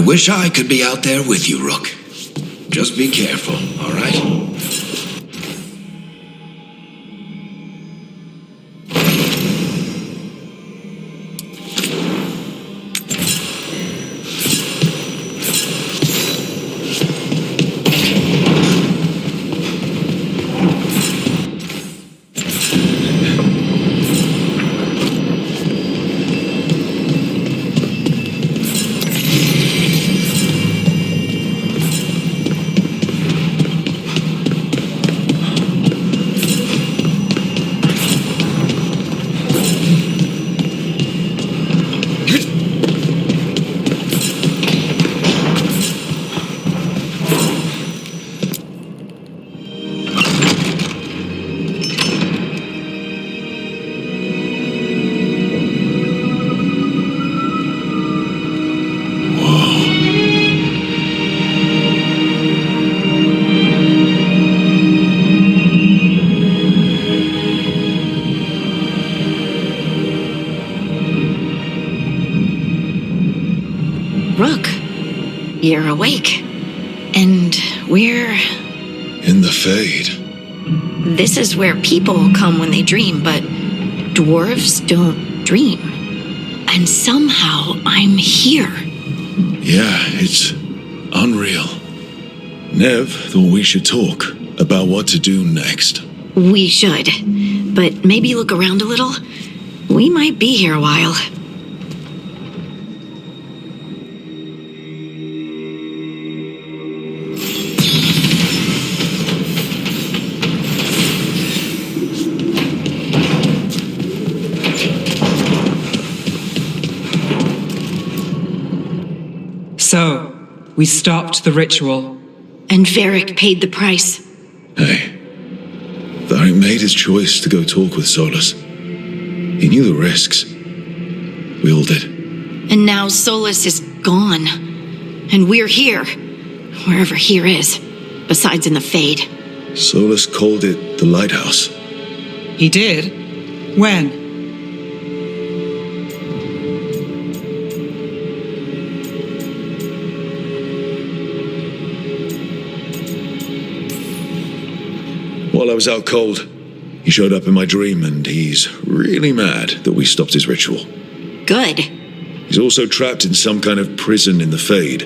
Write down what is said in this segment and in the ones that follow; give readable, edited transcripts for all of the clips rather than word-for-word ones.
wish I could be out there with you, Rook. Just be careful, all right? Rook, you're awake. And we're... in the Fade. This is where people come when they dream, but dwarves don't dream. And somehow I'm here. Yeah, it's unreal. Nev thought we should talk about what to do next. We should. But maybe look around a little. We might be here a while. So, we stopped the ritual. And Varric paid the price. Hey, Varric made his choice to go talk with Solus. He knew the risks. We all did. And now Solus is gone. And we're here. Wherever here is. Besides in the Fade. Solus called it the Lighthouse. He did? When? While I was out cold, he showed up in my dream, and he's really mad that we stopped his ritual. Good. He's also trapped in some kind of prison in the Fade.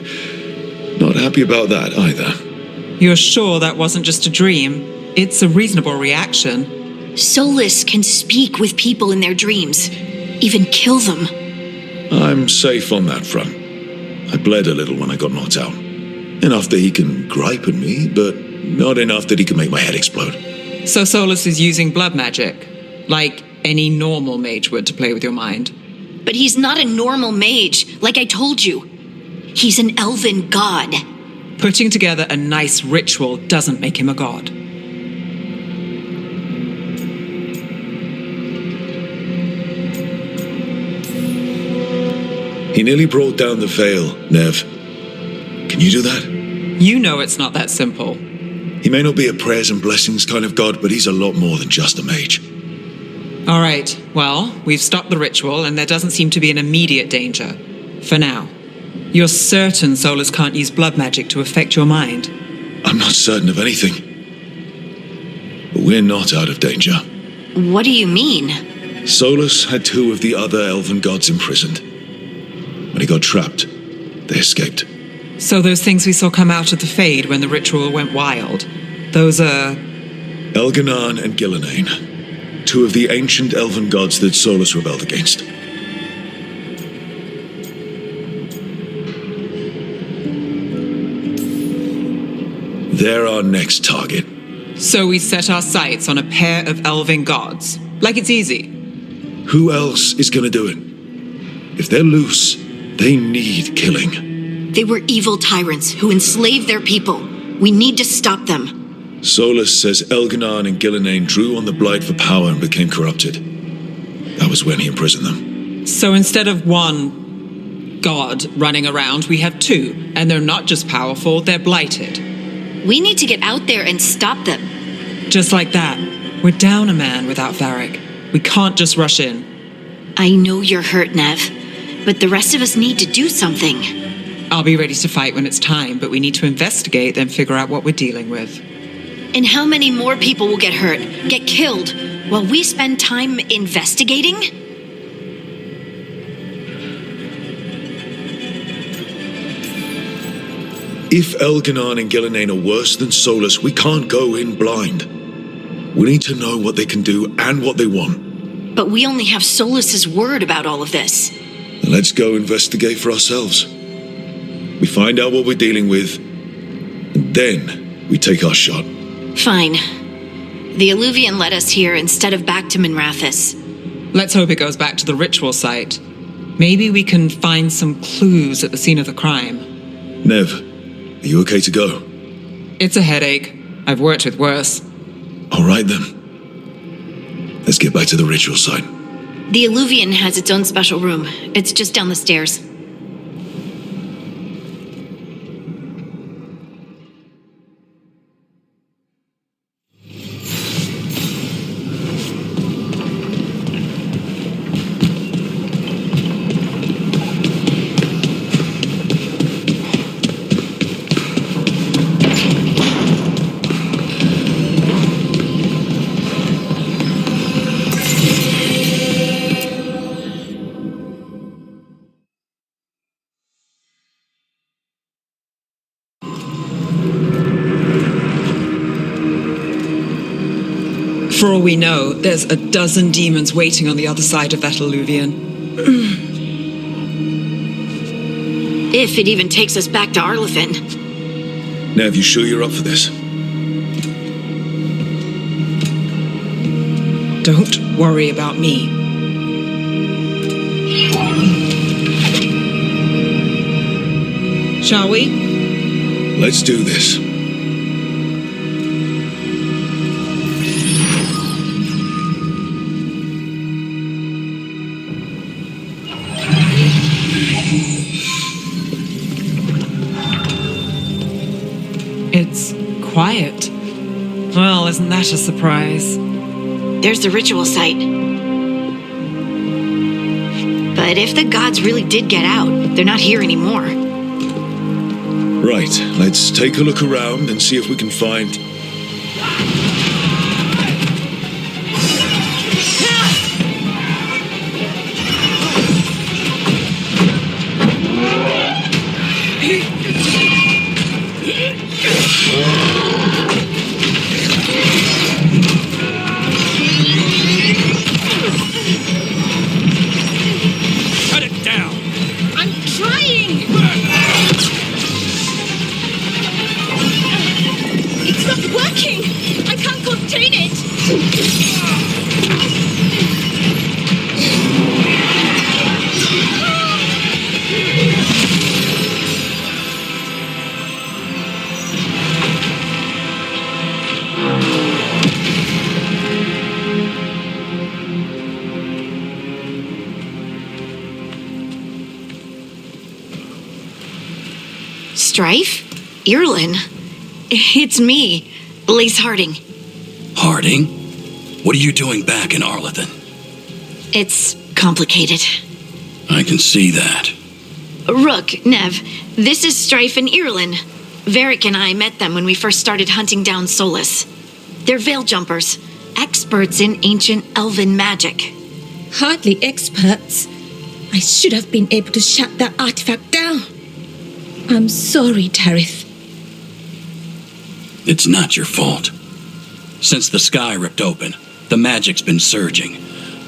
Not happy about that either. You're sure that wasn't just a dream? It's a reasonable reaction. Solus can speak with people in their dreams. Even kill them. I'm safe on that front. I bled a little when I got knocked out. Enough that he can gripe at me, but not enough that he can make my head explode. So Solus is using blood magic, like any normal mage would to play with your mind. But he's not a normal mage, like I told you. He's an elven god. Putting together a nice ritual doesn't make him a god. He nearly brought down the Veil, Nev. Can you do that? You know it's not that simple. He may not be a prayers and blessings kind of god, but he's a lot more than just a mage. All right, well, we've stopped the ritual and there doesn't seem to be an immediate danger. For now. You're certain Solus can't use blood magic to affect your mind? I'm not certain of anything. But we're not out of danger. What do you mean? Solus had two of the other elven gods imprisoned. When he got trapped, they escaped. So those things we saw come out of the Fade when the ritual went wild, those are... Elganan and Gillenane, two of the ancient elven gods that Solus rebelled against. They're our next target. So we set our sights on a pair of elven gods. Like it's easy. Who else is gonna do it? If they're loose, they need killing. They were evil tyrants who enslaved their people. We need to stop them. Solus says Elganan and Gillenane drew on the Blight for power and became corrupted. That was when he imprisoned them. So instead of one god running around, we have two. And they're not just powerful, they're blighted. We need to get out there and stop them. Just like that. We're down a man without Varric. We can't just rush in. I know you're hurt, Nev. But the rest of us need to do something. I'll be ready to fight when it's time, but we need to investigate and figure out what we're dealing with. And how many more people will get hurt, get killed, while we spend time investigating? If Elganon and Gillenane are worse than Solus, we can't go in blind. We need to know what they can do and what they want. But we only have Solus's word about all of this. Let's go investigate for ourselves. We find out what we're dealing with, and then we take our shot. Fine. The Illuvian led us here instead of back to Minrathous. Let's hope it goes back to the ritual site. Maybe we can find some clues at the scene of the crime. Nev, are you okay to go? It's a headache. I've worked with worse. All right then. Let's get back to the ritual site. The Illuvian has its own special room. It's just down the stairs. For all we know, there's a dozen demons waiting on the other side of that Illuvian. If it even takes us back to Arlethan. Nev, you sure you're up for this? Don't worry about me. Shall we? Let's do this. It's quiet. Well, isn't that a surprise? There's the ritual site. But if the gods really did get out, they're not here anymore. Right, let's take a look around and see if we can find... Cut it down! I'm trying! It's not working! I can't contain it! Strife? Irlin? It's me, Lace Harding. Harding? What are you doing back in Arlethan? It's complicated. I can see that. Rook, Nev, this is Strife and Irlin. Varric and I met them when we first started hunting down Solus. They're veil jumpers, experts in ancient elven magic. Hardly experts. I should have been able to shut that artifact down. I'm sorry, Tarith. It's not your fault. Since the sky ripped open, the magic's been surging.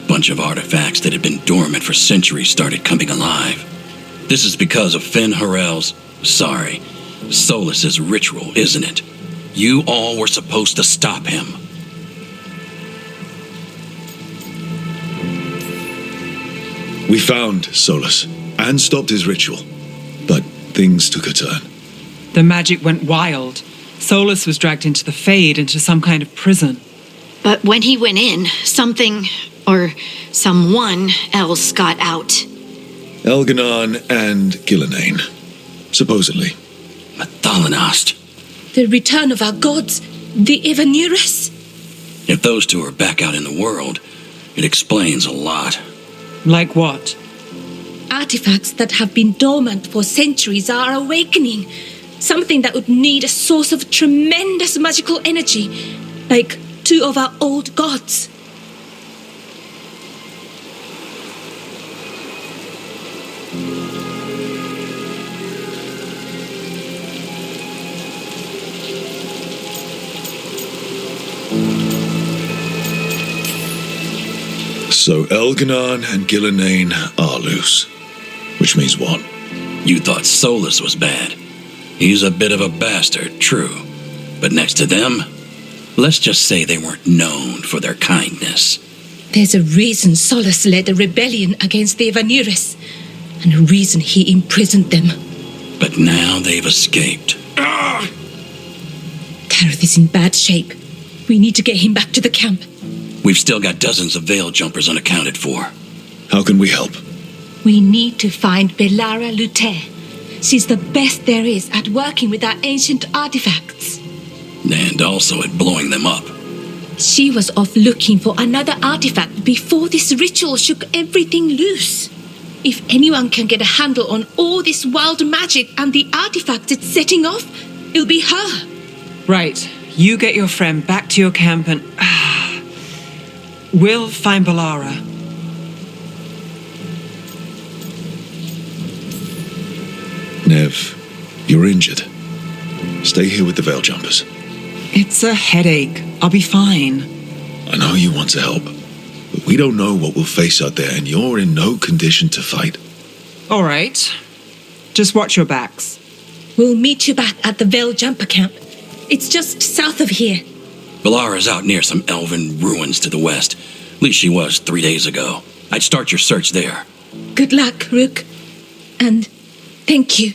Bunch of artifacts that had been dormant for centuries started coming alive. This is because of Finn Harel's, Solus's ritual, isn't it? You all were supposed to stop him. We found Solus and stopped his ritual, but things took a turn. The magic went wild. Solus was dragged into the Fade, into some kind of prison. But when he went in, something, or someone else got out. Elganon and Gillenane, supposedly. Mathalanost. The return of our gods, the ever near us. If those two are back out in the world, it explains a lot. Like what? artifacts that have been dormant for centuries are awakening. Something that would need a source of tremendous magical energy, like two of our old gods. So Elganon and Gillenane are loose. Which means what? You thought Solus was bad. He's a bit of a bastard, true. But next to them, let's just say they weren't known for their kindness. There's a reason Solus led a rebellion against the Vanirus, and a reason he imprisoned them. But now they've escaped. Gareth is in bad shape. We need to get him back to the camp. We've still got dozens of veil jumpers unaccounted for. How can we help? We need to find Belara Luther. She's the best there is at working with our ancient artifacts. And also at blowing them up. She was off looking for another artifact before this ritual shook everything loose. If anyone can get a handle on all this wild magic and the artifacts it's setting off, it'll be her. Right. You get your friend back to your camp and... we'll find Belara. Nev, you're injured. Stay here with the veil jumpers. It's a headache. I'll be fine. I know you want to help, but we don't know what we'll face out there, and you're in no condition to fight. All right. Just watch your backs. We'll meet you back at the veil jumper camp. It's just south of here. Belara's out near some elven ruins to the west. At least she was 3 days ago. I'd start your search there. Good luck, Rook. And thank you.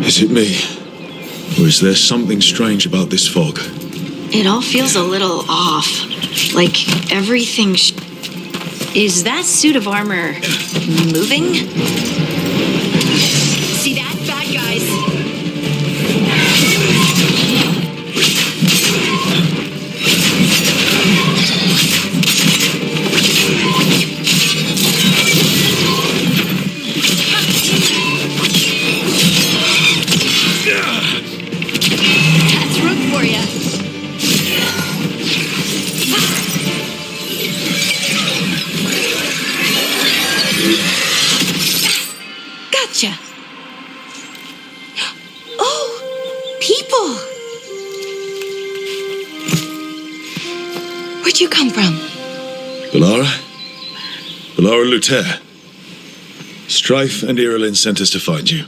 Is it me? Or is there something strange about this fog? It all feels a little off. Like everything. Is that suit of armor moving? See that? Bad guys. That's Rook for ya. Gotcha. Oh, people. Where'd you come from? Belara? Belara Luther. Strife and Irulan sent us to find you.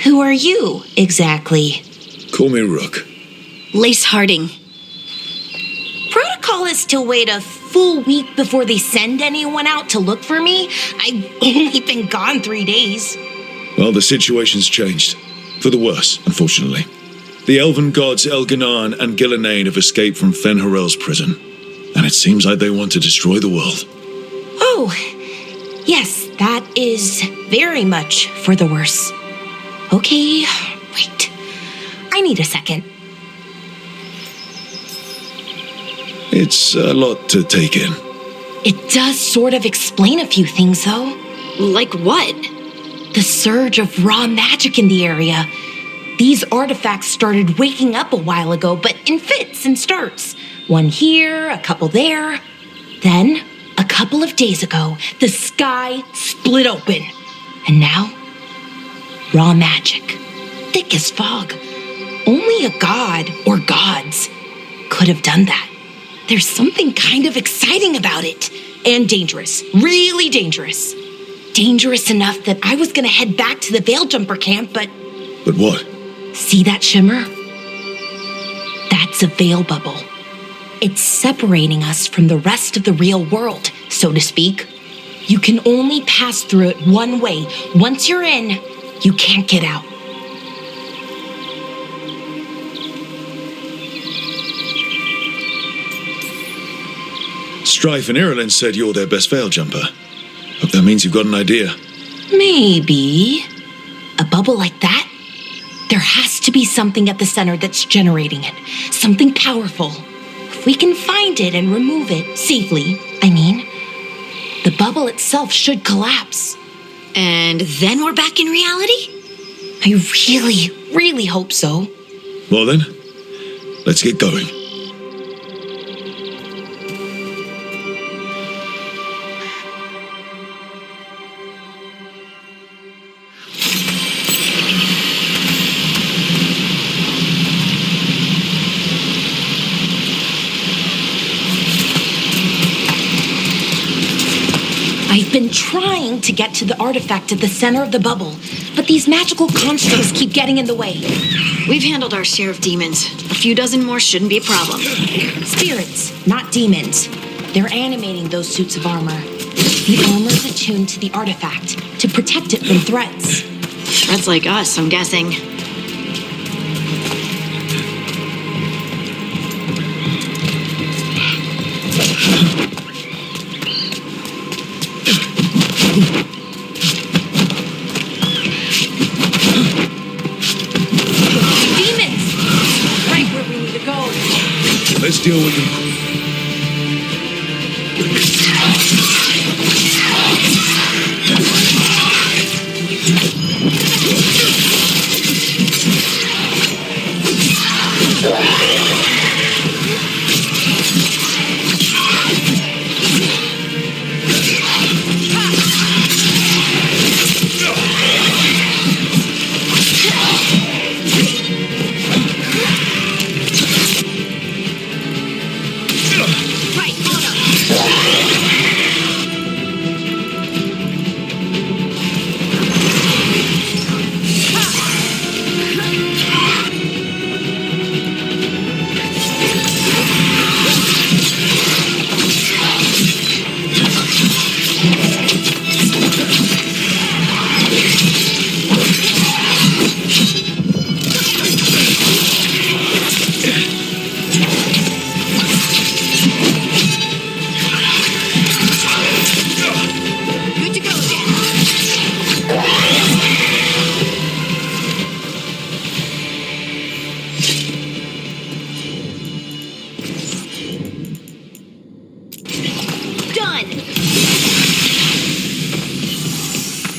Who are you, exactly? Call me Rook. Lace Harding. Protocol is to wait a full week before they send anyone out to look for me. I've only been gone 3 days. Well, the situation's changed. For the worse, unfortunately. The elven gods Elganon and Gillenane have escaped from Fen'Harel's prison. And it seems like they want to destroy the world. Oh, yes, that is very much for the worse. Okay, wait. I need a second. It's a lot to take in. It does sort of explain a few things, though. Like what? The surge of raw magic in the area. These artifacts started waking up a while ago, but in fits and starts. One here, a couple there. Then, a couple of days ago, the sky split open. And now, raw magic. Thick as fog. Only a god or gods could have done that. There's something kind of exciting about it. And dangerous. Really dangerous. Dangerous enough that I was gonna head back to the Veil Jumper camp, but... But what? See that shimmer? That's a veil bubble. It's separating us from the rest of the real world, so to speak. You can only pass through it one way. Once you're in, you can't get out. Strife and Ireland said you're their best veil jumper. Hope that means you've got an idea. Maybe. A bubble like that? There has to be something at the center that's generating it. Something powerful. If we can find it and remove it, safely, I mean, the bubble itself should collapse. And then we're back in reality? I really, really hope so. Well then, let's get going. I've been trying to get to the artifact at the center of the bubble, but these magical constructs keep getting in the way. We've handled our share of demons. A few dozen more shouldn't be a problem. Spirits, not demons. They're animating those suits of armor. The armor's attuned to the artifact to protect it from threats. Threats like us, I'm guessing. Demons! Right where we need to go. Let's deal with them. Right, on up. Good to go, Dan. Done.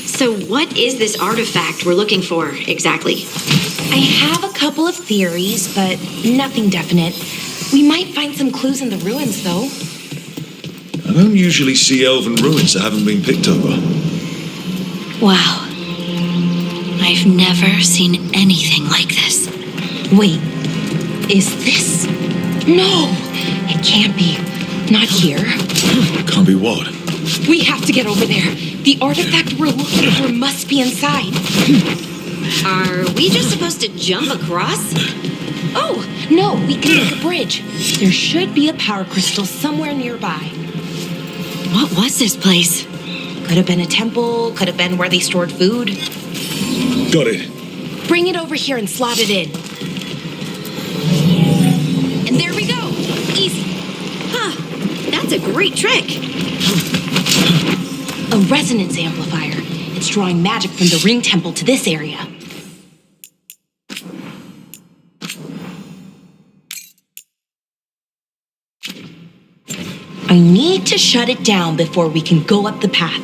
So what is this artifact we're looking for exactly? I have a couple of theories, but nothing definite. We might find some clues in the ruins, though. I don't usually see elven ruins that haven't been picked over. Wow. I've never seen anything like this. Wait, is this? No, it can't be. Not here. Can't be what? We have to get over there. The artifact we're looking for must be inside. Are we just supposed to jump across? Oh, no, we can make a bridge. There should be a power crystal somewhere nearby. What was this place? Could have been a temple, could have been where they stored food. Got it. Bring it over here and slot it in. And there we go. Easy. Huh. That's a great trick. A resonance amplifier. It's drawing magic from the ring temple to this area. I need to shut it down before we can go up the path.